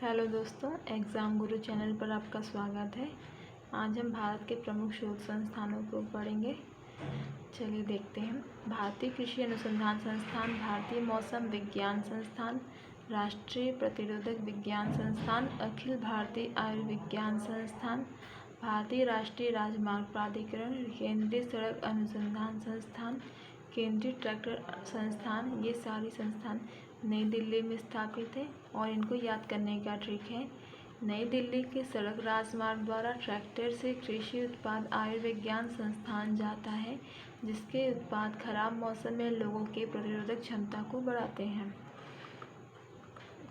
Hello दोस्तों, exam गुरु channel पर आपका स्वागत है। आज हम भारत के प्रमुख शोध संस्थानों को पढ़ेंगे। चलिए देखते हैं। भारतीय कृषि अनुसंधान संस्थान, भारतीय मौसम विज्ञान संस्थान, राष्ट्रीय प्रतिरोधक विज्ञान संस्थान, अखिल भारतीय आयुर्विज्ञान संस्थान, भारतीय राष्ट्रीय राजमार्ग प्राधिकरण, केंद्रीय सड़क अनुसंधान संस्थान, केंद्रीय ट्रैक्टर संस्थान। ये सारी संस्थान नई दिल्ली में स्थापित है और इनको याद करने का ट्रिक है। नई दिल्ली के सड़क राजमार्ग द्वारा ट्रैक्टर से कृषि उत्पाद आयुर्विज्ञान संस्थान जाता है, जिसके उत्पाद खराब मौसम में लोगों की प्रतिरोधक क्षमता को बढ़ाते हैं।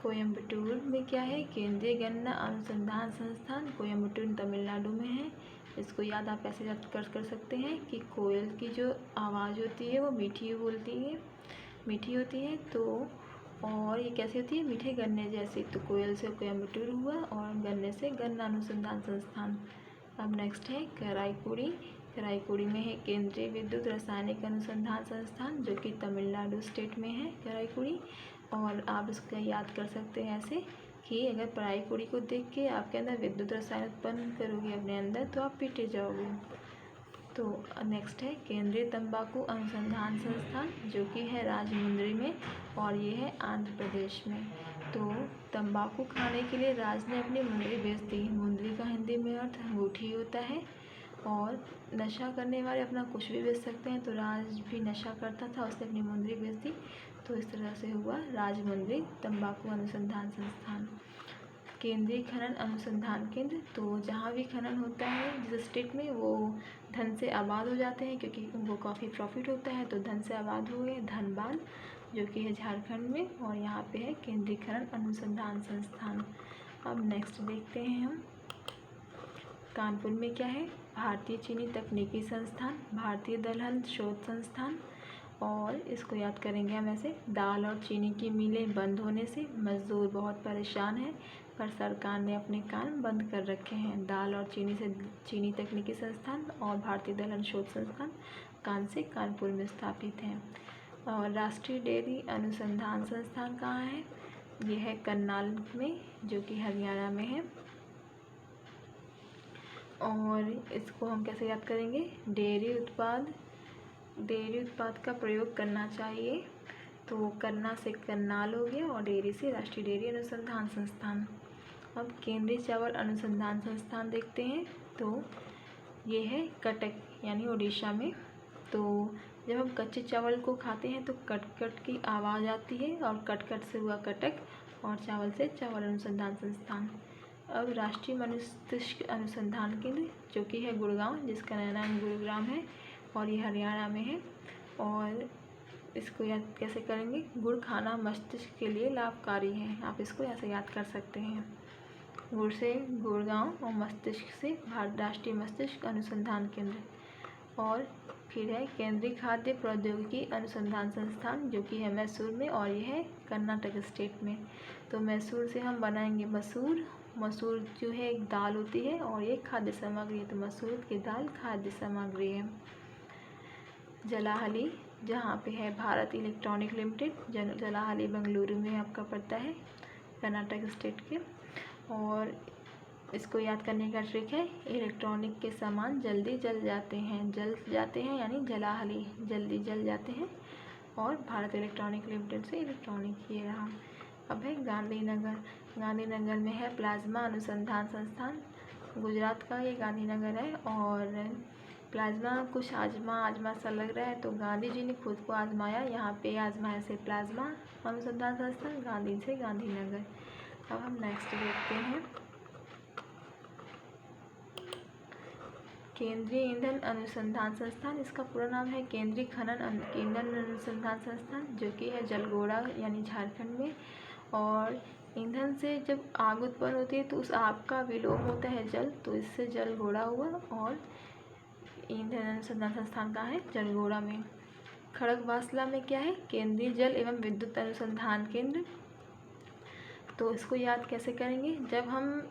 कोयम्बटूर में क्या है? केंद्रीय गन्ना अनुसंधान संस्थान। कोयम्बटूर तमिलनाडु में है। इसको याद आप ऐसे याद कर सकते हैं कि कोयल की जो आवाज़ होती है वो मीठी होती है तो और ये कैसी होती है? मीठे गन्ने जैसी। तो कोयल से कोयम्बटूर हुआ और गन्ने से गन्ना अनुसंधान संस्थान। अब नेक्स्ट है कराईकुड़ी में है केंद्रीय विद्युत रासायनिक अनुसंधान संस्थान, जो कि तमिलनाडु स्टेट में है कराईकुड़ी। और आप इसका याद कर सकते हैं ऐसे कि अगर कराईकुड़ी को देख के आपके अंदर विद्युत रसायन उत्पन्न करोगे अपने अंदर तो आप पीटे जाओगे। तो नेक्स्ट है केंद्रीय तंबाकू अनुसंधान संस्थान, जो कि है राजमुंद्री में और ये है आंध्र प्रदेश में। तो तंबाकू खाने के लिए राज ने अपनी मुंदरी बेच दी। मुंदरी का हिंदी में अर्थ अंगूठी होता है। और नशा करने वाले अपना कुछ भी बेच सकते हैं, तो राज भी नशा करता था, उसने अपनी मुंदरी बेच दी। तो इस तरह से हुआ राजमुंद्री तंबाकू अनुसंधान संस्थान। केंद्रीय खनन अनुसंधान केंद्र, तो जहाँ भी खनन होता है जिस स्टेट में, वो धन से आबाद हो जाते हैं क्योंकि उनको काफ़ी प्रॉफिट होता है, तो धन से आबाद हुए धनबाद, जो कि है झारखंड में, और यहाँ पे है केंद्रीय खनन अनुसंधान संस्थान। अब नेक्स्ट देखते हैं हम। कानपुर में क्या है? भारतीय चीनी तकनीकी संस्थान, भारतीय दलहन शोध संस्थान। और इसको याद करेंगे हम ऐसे। दाल और चीनी की मिलें बंद होने से मजदूर बहुत परेशान हैं, पर सरकार ने अपने कान बंद कर रखे हैं। दाल और चीनी तकनीकी संस्थान और भारतीय दलहन शोध संस्थान कानपुर में स्थापित हैं। और राष्ट्रीय डेयरी अनुसंधान संस्थान कहाँ है? ये है करनाल में, जो कि हरियाणा में है। और इसको हम कैसे याद करेंगे? डेयरी उत्पाद का प्रयोग करना चाहिए। तो करना से करनाल हो गया और डेयरी से राष्ट्रीय डेयरी अनुसंधान संस्थान। अब केंद्रीय चावल अनुसंधान संस्थान देखते हैं। तो ये है कटक यानी उड़ीसा में। तो जब हम कच्चे चावल को खाते हैं तो कट कट की आवाज़ आती है, और कट कट से हुआ कटक, और चावल से चावल अनुसंधान संस्थान। अब राष्ट्रीय मस्तिष्क अनुसंधान केंद्र, जो कि है गुड़गांव, जिसका नया नाम गुरुग्राम है, और ये हरियाणा में है। और इसको याद कैसे करेंगे? गुड़ खाना मस्तिष्क के लिए लाभकारी है। आप इसको ऐसे याद कर सकते हैं। गुड़ से गुड़गांव और मस्तिष्क से राष्ट्रीय मस्तिष्क अनुसंधान केंद्र। और फिर है केंद्रीय खाद्य प्रौद्योगिकी अनुसंधान संस्थान, जो कि है मैसूर में, और ये है कर्नाटक स्टेट में। तो मैसूर से हम बनाएंगे मसूर जो है एक दाल होती है और ये खाद्य सामग्री है, तो मसूर की दाल खाद्य सामग्री है। जलाहली, जहाँ पे है भारत इलेक्ट्रॉनिक लिमिटेड, जलाहली बेंगलुरु में आपका पड़ता है, कर्नाटक स्टेट के। और इसको याद करने का ट्रिक है, इलेक्ट्रॉनिक के सामान जल्दी जल जाते हैं यानी जलाहली जल्दी जल जाते हैं। और भारत इलेक्ट्रॉनिक लिमिटेड से इलेक्ट्रॉनिक ये रहा। अब है गांधीनगर में है प्लाज्मा अनुसंधान संस्थान। गुजरात का ये गांधीनगर है। और प्लाज्मा कुछ आजमा सा लग रहा है, तो गांधी जी ने खुद को आजमाया, यहाँ पे आजमाया से प्लाज्मा अनुसंधान संस्थान, गांधी से गांधीनगर। अब हम नेक्स्ट देखते हैं। केंद्रीय ईंधन अनुसंधान संस्थान, इसका पूरा नाम है केंद्रीय खनन ईंधन अनुसंधान संस्थान, जो कि है जलगोड़ा यानी झारखंड में। और ईंधन से जब आग उत्पन्न होती है तो उस आग का विलोम होता है जल, तो इससे जलगोड़ा हुआ। और ईंधन अनुसंधान संस्थान कहाँ है? जलगोड़ा में। खड़गवासला में क्या है? केंद्रीय जल एवं विद्युत अनुसंधान केंद्र। तो इसको याद कैसे करेंगे? जब हम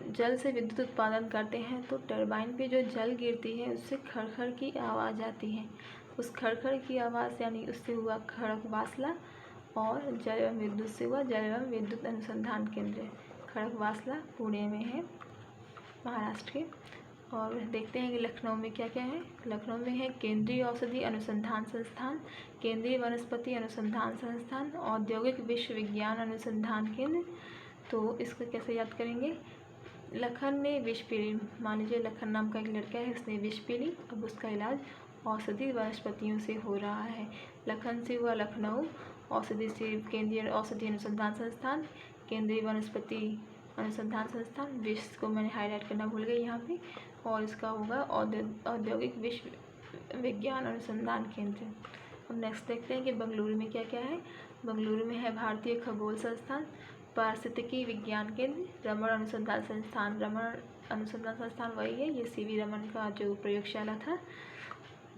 जल से विद्युत उत्पादन करते हैं तो टरबाइन पे जो जल गिरती है उससे खड़खड़ की आवाज़ आती है। उस खड़खड़ की आवाज़ यानी उससे हुआ खड़गवासला। और जल एवं विद्युत से हुआ जल एवं विद्युत अनुसंधान केंद्र। खड़गवासला पुणे में है, महाराष्ट्र के। और देखते हैं कि लखनऊ में क्या क्या है। लखनऊ में है केंद्रीय औषधि अनुसंधान संस्थान, केंद्रीय वनस्पति अनुसंधान संस्थान, औद्योगिक विश्वविज्ञान अनुसंधान केंद्र। तो इसको कैसे याद करेंगे? लखन ने विष पी ली, मान लीजिए लखन नाम का एक लड़का है, उसने विष पी ली, अब उसका इलाज औषधि वनस्पतियों से हो रहा है। लखन से हुआ लखनऊ, औषधि से केंद्रीय औषधि अनुसंधान संस्थान, केंद्रीय वनस्पति अनुसंधान संस्थान, विष को मैंने हाईलाइट करना भूल गई यहाँ पे, और इसका होगा औद्योगिक विश्वविज्ञान अनुसंधान केंद्र। अब नेक्स्ट देखते हैं कि बेंगलुरु में क्या क्या है। बेंगलुरु में है भारतीय खगोल संस्थान, पारिस्थितिकी विज्ञान केंद्र, रमण अनुसंधान संस्थान। रमण अनुसंधान संस्थान वही है, ये सीवी रमन का जो प्रयोगशाला था,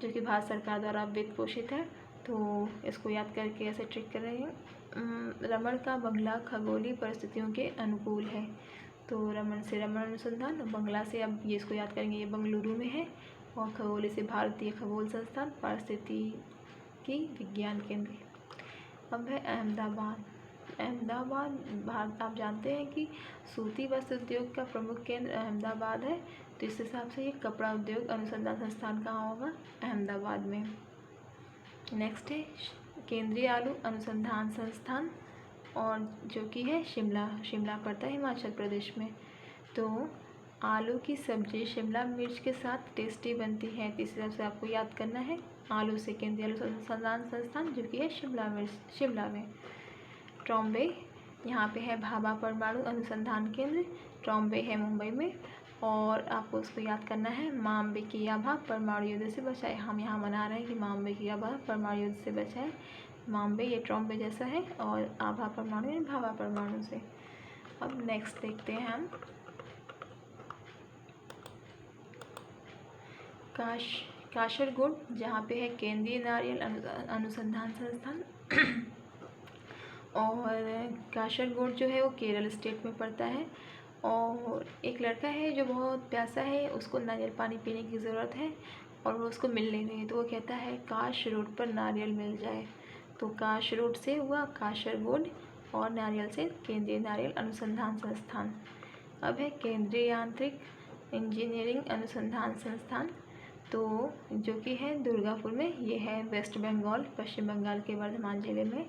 जो कि भारत सरकार द्वारा वित्त पोषित है। तो इसको याद करके ऐसे ट्रिक कर रहे हैं। रमण का बंगला खगोलीय परिस्थितियों के अनुकूल है, तो रमन से रमण अनुसंधान, बंगला से अब ये इसको याद करेंगे, ये बेंगलुरु में है, और खगोलीय से भारतीय खगोल संस्थान, पारिस्थितिकी विज्ञान केंद्र। अब है अहमदाबाद। अहमदाबाद भारत, आप जानते हैं कि सूती वस्त्र उद्योग का प्रमुख केंद्र अहमदाबाद है, तो इस हिसाब से ये कपड़ा उद्योग अनुसंधान संस्थान कहाँ होगा? अहमदाबाद में। नेक्स्ट है केंद्रीय आलू अनुसंधान संस्थान, और जो कि है शिमला पड़ता है हिमाचल प्रदेश में। तो आलू की सब्जी शिमला मिर्च के साथ टेस्टी बनती है, तो इस हिसाब से आपको याद करना है आलू से केंद्रीय आलू अनुसंधान संस्थान, जो कि है शिमला में। ट्रॉम्बे, यहाँ पे है भाभा परमाणु अनुसंधान केंद्र, ट्रॉम्बे है मुंबई में। और आपको उसको याद करना है माँ अम्बे की आभा परमाणु युद्ध से बचाए। हम यहाँ मना रहे हैं कि माँ अम्बे की आभा परमाणु युद्ध से बचाए। माँ अम्बे ये ट्रॉम्बे जैसा है, और आभा परमाणु यानी भाभा परमाणु से। अब नेक्स्ट देखते हैं हम काशरगोड, जहाँ पे है केंद्रीय नारियल अनुसंधान संस्थान। और काशरगोड जो है वो केरल स्टेट में पड़ता है। और एक लड़का है जो बहुत प्यासा है, उसको नारियल पानी पीने की ज़रूरत है, और वो उसको मिल नहीं रही, तो वो कहता है काश रोड पर नारियल मिल जाए। तो काश रोड से हुआ काशरगोड, और नारियल से केंद्रीय नारियल अनुसंधान संस्थान। अब है केंद्रीय यांत्रिक इंजीनियरिंग अनुसंधान संस्थान, तो जो कि है दुर्गापुर में, ये है वेस्ट बंगाल, पश्चिम बंगाल के वर्धमान जिले में।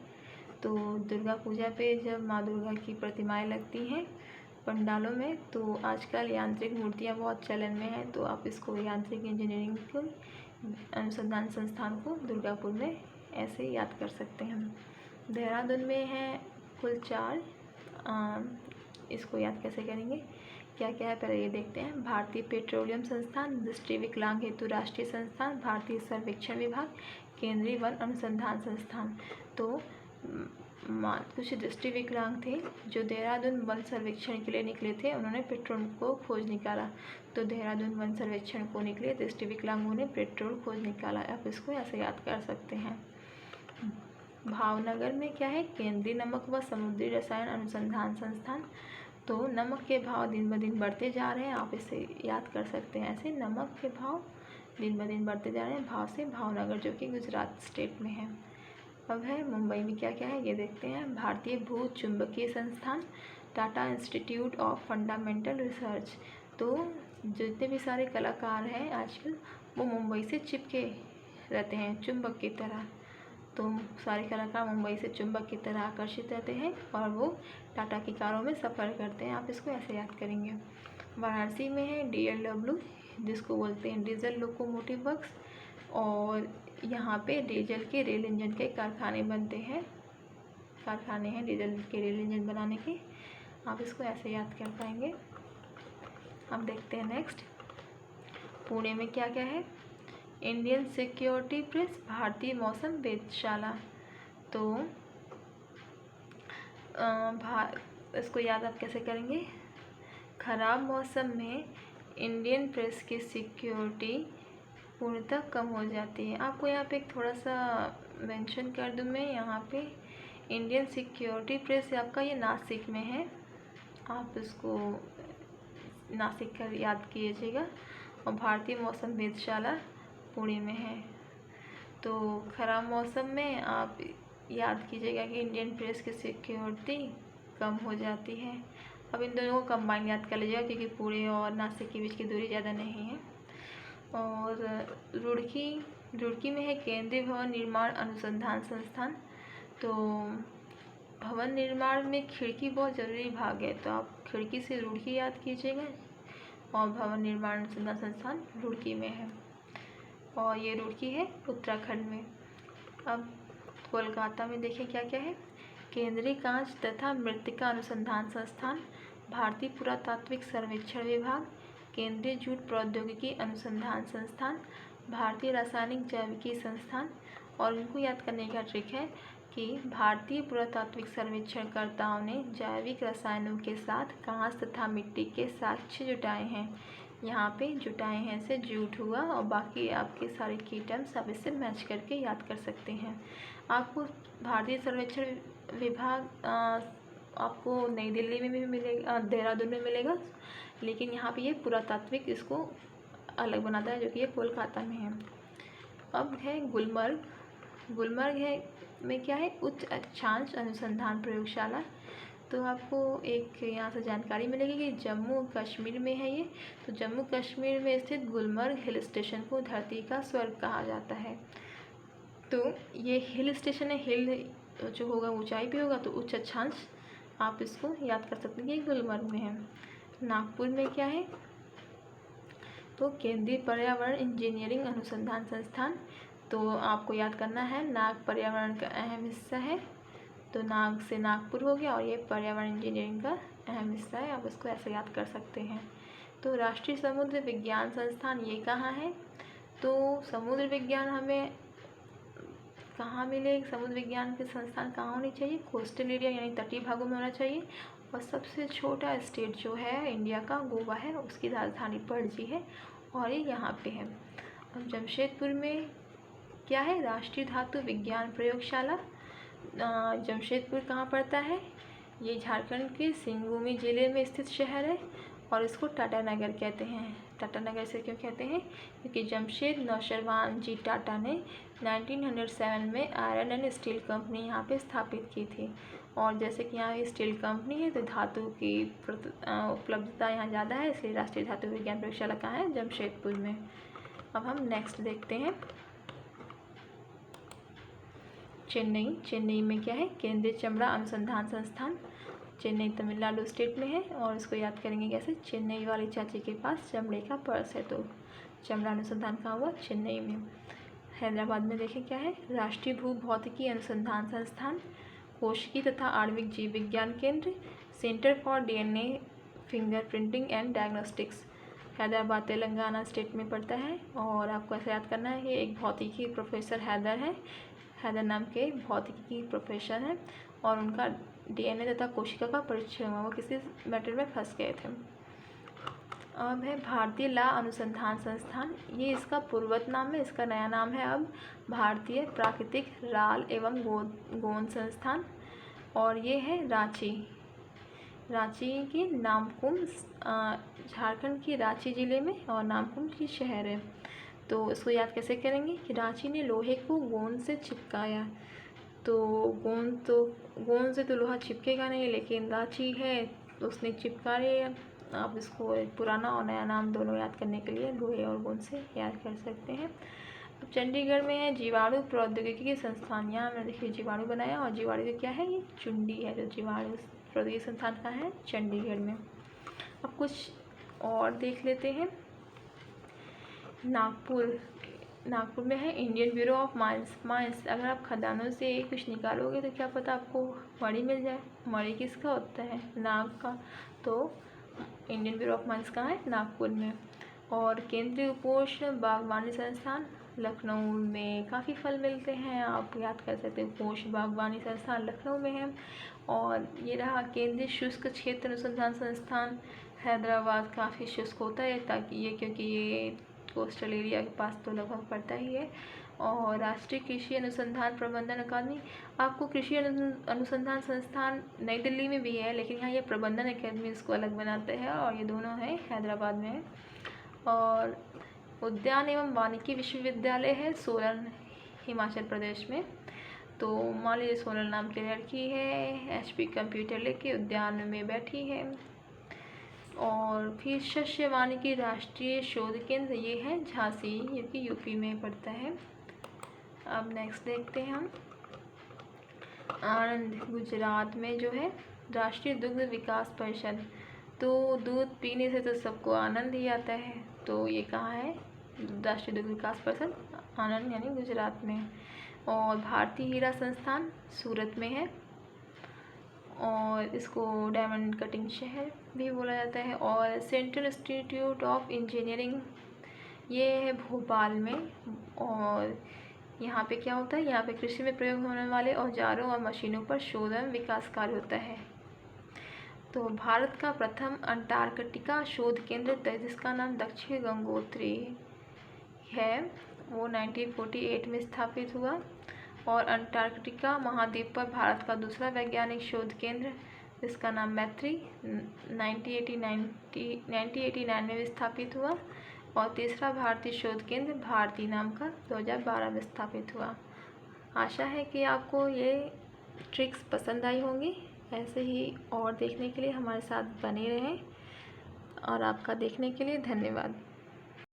तो दुर्गा पूजा पे जब माँ दुर्गा की प्रतिमाएं लगती हैं पंडालों में, तो आजकल यांत्रिक मूर्तियाँ बहुत चलन में हैं, तो आप इसको यांत्रिक इंजीनियरिंग को अनुसंधान संस्थान को दुर्गापुर में ऐसे याद कर सकते हैं। देहरादून में है कुल 4, इसको याद कैसे करेंगे, क्या क्या है पहले ये देखते हैं। भारतीय पेट्रोलियम संस्थान, दृष्टि विकलांग हेतु राष्ट्रीय संस्थान, भारतीय सर्वेक्षण विभाग, केंद्रीय वन अनुसंधान संस्थान। तो कुछ दृष्टि विकलांग थे जो देहरादून वन सर्वेक्षण के लिए निकले थे, उन्होंने पेट्रोल को खोज निकाला, तो देहरादून वन सर्वेक्षण को निकले दृष्टि विकलांगों ने पेट्रोल खोज निकाला। आप इसको ऐसे याद कर सकते हैं। भावनगर में क्या है, केंद्रीय नमक व समुद्री रसायन अनुसंधान संस्थान। तो नमक के भाव दिन ब दिन बढ़ते जा रहे हैं, आप इसे याद कर सकते हैं ऐसे, नमक के भाव दिन ब दिन बढ़ते जा रहे हैं, भाव से भावनगर जो कि गुजरात स्टेट में है। अब है मुंबई में क्या क्या है ये देखते हैं। भारतीय भू चुंबकीय संस्थान, Tata institute of fundamental research. तो जितने भी सारे कलाकार हैं आजकल, वो मुंबई से चिपके रहते हैं चुंबक की तरह, तो सारे कलाकार मुंबई से चुंबक की तरह आकर्षित रहते हैं, और वो टाटा की कारों में सफ़र करते हैं। आप इसको ऐसे याद करेंगे। वाराणसी में है DLW, जिसको बोलते हैं डीजल लोकोमोटिव वर्क्स, और यहाँ पे डीजल के रेल इंजन के कारखाने बनते हैं, कारखाने हैं डीजल के रेल इंजन बनाने के। आप इसको ऐसे याद कर पाएंगे। अब देखते हैं नेक्स्ट, पुणे में क्या क्या है। इंडियन सिक्योरिटी प्रेस, भारतीय मौसम वेधशाला। तो इसको याद आप कैसे करेंगे, खराब मौसम में इंडियन प्रेस की सिक्योरिटी पूर्णतः कम हो जाती है। आपको यहाँ पे एक थोड़ा सा मेंशन कर दूँ मैं, यहाँ पे इंडियन सिक्योरिटी प्रेस आपका ये नासिक में है, आप इसको नासिक का याद कीजिएगा, और भारतीय मौसम वेधशाला पुणे में है। तो खराब मौसम में आप याद कीजिएगा कि इंडियन प्रेस की सिक्योरिटी कम हो जाती है। अब इन दोनों को कंबाइन याद कर लीजिएगा क्योंकि पुणे और नासिक के बीच की दूरी ज़्यादा नहीं है। और रुड़की में है केंद्रीय भवन निर्माण अनुसंधान संस्थान। तो भवन निर्माण में खिड़की बहुत ज़रूरी भाग है, तो आप खिड़की से रुड़की याद कीजिएगा। और भवन निर्माण अनुसंधान संस्थान रुड़की में है, और ये रुड़की है उत्तराखंड में। अब कोलकाता में देखें क्या क्या है। केंद्रीय कांच तथा मृत्तिका अनुसंधान संस्थान, भारतीय पुरातात्विक सर्वेक्षण विभाग, केंद्रीय जूट प्रौद्योगिकी अनुसंधान संस्थान, भारतीय रासायनिक जैविकी संस्थान। और इनको याद करने का ट्रिक है कि भारतीय पुरातात्विक सर्वेक्षणकर्ताओं ने जैविक रसायनों के साथ कांच तथा मिट्टी के साक्ष्य जुटाए हैं। यहाँ पे जुटाए हैं से जूट हुआ, और बाकी आपके सारे की टर्म्स आप इससे मैच करके याद कर सकते हैं। आपको भारतीय सर्वेक्षण विभाग आपको नई दिल्ली में भी मिलेगा, देहरादून में मिलेगा, लेकिन यहाँ पे ये पुरातात्विक इसको अलग बनाता है, जो कि ये कोलकाता में है। अब है गुलमर्ग है में क्या है, उच्च अक्षांश अनुसंधान प्रयोगशाला। तो आपको एक यहाँ से जानकारी मिलेगी कि जम्मू कश्मीर में है ये। तो जम्मू कश्मीर में स्थित गुलमर्ग हिल स्टेशन को धरती का स्वर्ग कहा जाता है। तो ये हिल स्टेशन है, हिल जो होगा ऊंचाई पे होगा, तो उच्च अक्षांश आप इसको याद कर सकते हैं, ये गुलमर्ग में है। नागपुर में क्या है, तो केंद्रीय पर्यावरण इंजीनियरिंग अनुसंधान संस्थान। तो आपको याद करना है, नाग पर्यावरण का अहम हिस्सा है, तो नाग से नागपुर हो गया, और ये पर्यावरण इंजीनियरिंग का अहम हिस्सा है, आप इसको ऐसे याद कर सकते हैं। तो राष्ट्रीय समुद्र विज्ञान संस्थान ये कहाँ है, तो समुद्र विज्ञान हमें कहाँ मिले, समुद्र विज्ञान के संस्थान कहाँ होनी चाहिए, कोस्टल एरिया यानी तटीय भागों में होना चाहिए। और सबसे छोटा स्टेट जो है इंडिया का, गोवा है, उसकी राजधानी पणजी है, और ये यहाँ पे है। अब जमशेदपुर में क्या है, राष्ट्रीय धातु विज्ञान प्रयोगशाला। जमशेदपुर कहाँ पड़ता है, ये झारखंड के सिंगभूमी जिले में स्थित शहर है, और इसको टाटा नगर कहते हैं। टाटा नगर से क्यों कहते हैं, क्योंकि जमशेद नौशरवान जी टाटा ने 1907 में आयरन एंड स्टील कंपनी यहाँ पे स्थापित की थी। और जैसे कि यहाँ स्टील कंपनी है, तो धातु की उपलब्धता यहाँ ज़्यादा है, इसलिए राष्ट्रीय धातु विज्ञान प्रयोगशाला कहाँ है, जमशेदपुर में। अब हम नेक्स्ट देखते हैं चेन्नई में क्या है, केंद्रीय चमड़ा अनुसंधान संस्थान। चेन्नई तमिलनाडु स्टेट में है, और इसको याद करेंगे कैसे, चेन्नई वाली चाची के पास चमड़े का पर्स है, तो चमड़ा अनुसंधान कहाँ हुआ, चेन्नई में। हैदराबाद में देखें क्या है, राष्ट्रीय भू भौतिकी अनुसंधान संस्थान, कोशिकी तथा आणविक जीव विज्ञान केंद्र, centre for DNA fingerprinting and diagnostics. Hyderabad Telangana state में पड़ता है, और आपको ऐसे याद करना है, ये एक भौतिकी प्रोफेसर हैदर नाम के भौतिकी प्रोफेसर हैं, और उनका डीएनए तथा कोशिका का परीक्षण हुआ, वो किसी मैटर में फंस गए थे। अब है भारतीय ला अनुसंधान संस्थान, ये इसका पूर्वत नाम है, इसका नया नाम है अब भारतीय प्राकृतिक राल एवं गोंद संस्थान, और ये है रांची की नामकुम, झारखंड की रांची ज़िले में, और नामकुम की शहर है। तो इसको याद कैसे करेंगे कि रांची ने लोहे को गोंद से चिपकाया। तो गोंद से तो लोहा चिपकेगा नहीं, लेकिन रांची है तो उसने चिपका लिया। आप इसको पुराना और नया नाम दोनों याद करने के लिए लोहे और गोंद से याद कर सकते हैं। अब चंडीगढ़ में है जीवाणु प्रौद्योगिकी संस्थान, यहाँ मैंने देखिए जीवाणु बनाया, और जीवाणु का क्या है, ये चुंडी है, जो जीवाणु प्रौद्योगिकी संस्थान का है चंडीगढ़ में। अब कुछ और देख लेते हैं। नागपुर में है इंडियन ब्यूरो ऑफ माइंस। अगर आप खदानों से कुछ निकालोगे तो क्या पता आपको मणि मिल जाए। मणि किसका होता है, नाग का। तो इंडियन ब्यूरो ऑफ माइंस कहाँ है, नागपुर में। और केंद्रीय उपोष्ण बागवानी संस्थान, लखनऊ में काफ़ी फल मिलते हैं, आप याद कर सकते हैं। उपोष्ण बागवानी संस्थान लखनऊ में है। और ये रहा केंद्रीय शुष्क क्षेत्र अनुसंधान संस्थान, हैदराबाद काफ़ी शुष्क होता है, ताकि ये क्योंकि ये कोस्टल एरिया के पास तो लगभग पड़ता ही है। और राष्ट्रीय कृषि अनुसंधान प्रबंधन अकादमी, आपको कृषि अनुसंधान संस्थान नई दिल्ली में भी है, लेकिन यहाँ ये प्रबंधन अकादमी इसको अलग बनाते हैं, और ये दोनों हैं हैदराबाद में है। और उद्यान एवं वानिकी विश्वविद्यालय है सोलन, हिमाचल प्रदेश में। तो मान लीजिए सोनल नाम की लड़की है, HP कंप्यूटर लेके उद्यान में बैठी है, और फिर शस्य वानिकी राष्ट्रीय शोध केंद्र, ये है झांसी, ये कि यूपी में पड़ता है। अब नेक्स्ट देखते हैं हम आनंद, गुजरात में जो है राष्ट्रीय दुग्ध विकास परिषद। तो दूध पीने से तो सबको आनंद ही आता है, तो ये कहाँ है, राष्ट्रीय दुग्ध विकास परिषद आनंद यानी गुजरात में। और भारतीय हीरा संस्थान सूरत में है, और इसको डायमंड कटिंग शहर भी बोला जाता है। और सेंट्रल इंस्टीट्यूट ऑफ इंजीनियरिंग, ये है भोपाल में। और यहाँ पे क्या होता है, यहाँ पे कृषि में प्रयोग होने वाले औजारों और मशीनों पर शोध एवं विकास कार्य होता है। तो भारत का प्रथम अंटार्कटिका शोध केंद्र, जिसका नाम दक्षिण गंगोत्री है, वो 1948 में स्थापित हुआ। और अंटार्कटिका महाद्वीप पर भारत का दूसरा वैज्ञानिक शोध केंद्र, जिसका नाम मैत्री, 1989 में स्थापित हुआ। और तीसरा भारतीय शोध केंद्र भारती नाम का 2012 में स्थापित हुआ। आशा है कि आपको ये ट्रिक्स पसंद आई होंगी। ऐसे ही और देखने के लिए हमारे साथ बने रहें, और आपका देखने के लिए धन्यवाद।